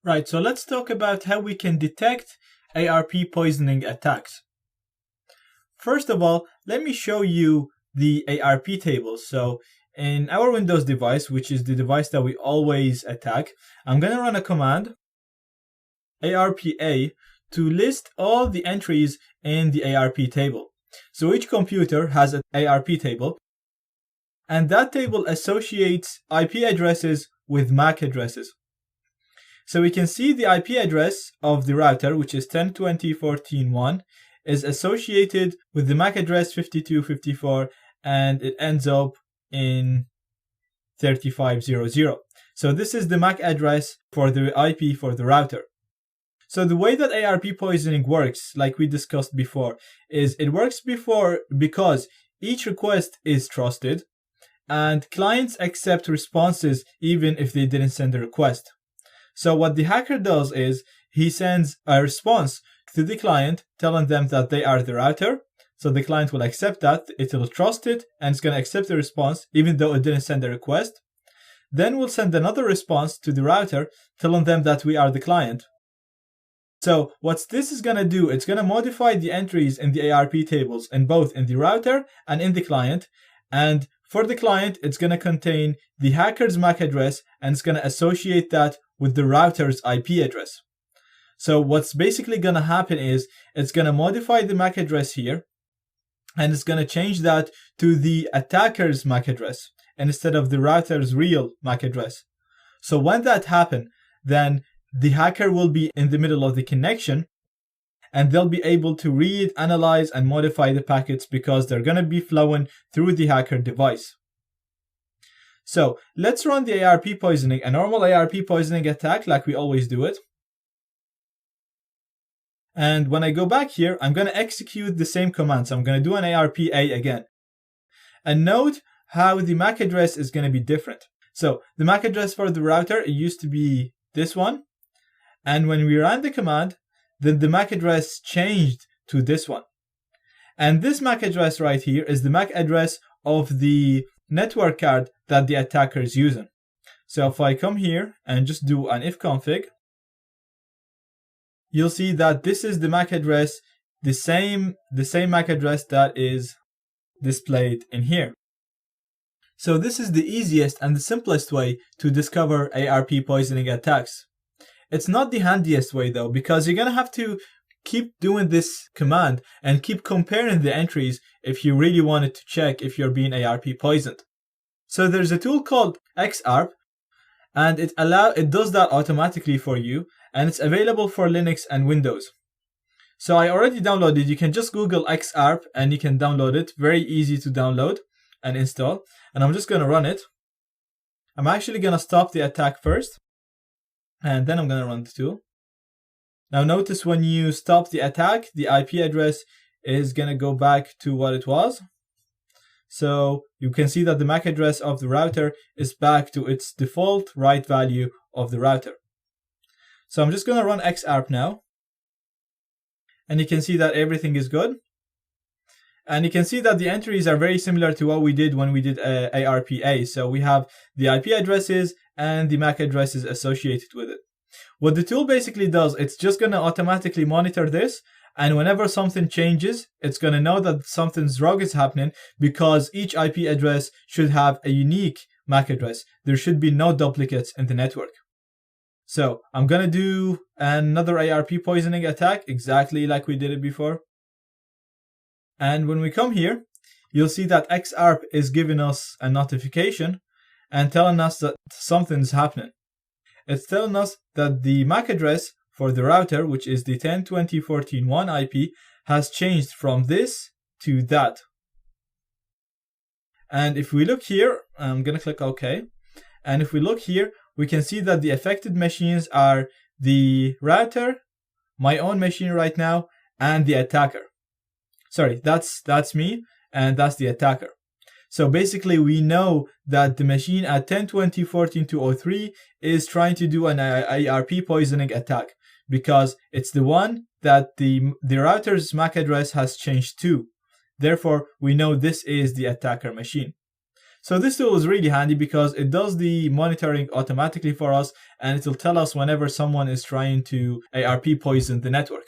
Right, so let's talk about how we can detect ARP poisoning attacks. First of all, let me show you the ARP table. So in our Windows device, which is the device that we always attack, I'm going to run a command, ARPA, to list all the entries in the ARP table. So each computer has an ARP table, and that table associates IP addresses with MAC addresses. So we can see the IP address of the router, which is 10.20.14.1, is associated with the MAC address 52.54, and it ends up in 35.00. So this is the MAC address for the IP for the router. So the way that ARP poisoning works, like we discussed before, is it works because each request is trusted, and clients accept responses even if they didn't send a request. So what the hacker does is he sends a response to the client telling them that they are the router. So the client will accept that, it will trust it, and it's going to accept the response even though it didn't send a request. Then we'll send another response to the router telling them that we are the client. So what this is going to do, it's going to modify the entries in the ARP tables in both in the router and in the client. And for the client, it's going to contain the hacker's MAC address, and it's going to associate that with the router's IP address. So what's basically going to happen is it's going to modify the MAC address here, and it's going to change that to the attacker's MAC address instead of the router's real MAC address. So when that happens, then the hacker will be in the middle of the connection, and they'll be able to read, analyze, and modify the packets because they're going to be flowing through the hacker device. So let's run the ARP poisoning, a normal ARP poisoning attack like we always do it. And when I go back here, I'm going to execute the same command. So I'm going to do an ARPA again. And note how the MAC address is going to be different. So the MAC address for the router, it used to be this one. And when we ran the command, then the MAC address changed to this one. And this MAC address right here is the MAC address of the network card that the attacker is using. So if I come here and just do an ifconfig, you'll see that this is the MAC address, the same MAC address that is displayed in here. So this is the easiest and the simplest way to discover ARP poisoning attacks. It's not the handiest way though, because you're going to have to keep doing this command and keep comparing the entries if you really wanted to check if you're being ARP poisoned. So there's a tool called ARP, and it does that automatically for you, and it's available for Linux and Windows. So I already downloaded. You can just Google ARP and you can download it. Very easy to download and install. And I'm just going to run it. I'm actually going to stop the attack first, and then I'm going to run the tool. Now notice when you stop the attack, the IP address is going to go back to what it was. So you can see that the MAC address of the router is back to its default right value of the router. So I'm just going to run ARP now. And you can see that everything is good. And you can see that the entries are very similar to what we did when we did ARPA. So we have the IP addresses and the MAC addresses associated with it. What the tool basically does, it's just going to automatically monitor this. And whenever something changes, it's going to know that something's wrong is happening because each IP address should have a unique MAC address. There should be no duplicates in the network. So I'm going to do another ARP poisoning attack exactly like we did it before. And when we come here, you'll see that ARP is giving us a notification and telling us that something's happening. It's telling us that the MAC address for the router, which is the 10.20.14.1 IP, has changed from this to that. And if we look here, I'm going to click OK. And if we look here, we can see that the affected machines are the router, my own machine right now, and the attacker. Sorry, that's me, and that's the attacker. So basically, we know that the machine at 10.20.14.203 is trying to do an ARP poisoning attack because it's the one that the router's MAC address has changed to. Therefore, we know this is the attacker machine. So this tool is really handy because it does the monitoring automatically for us, and it will tell us whenever someone is trying to ARP poison the network.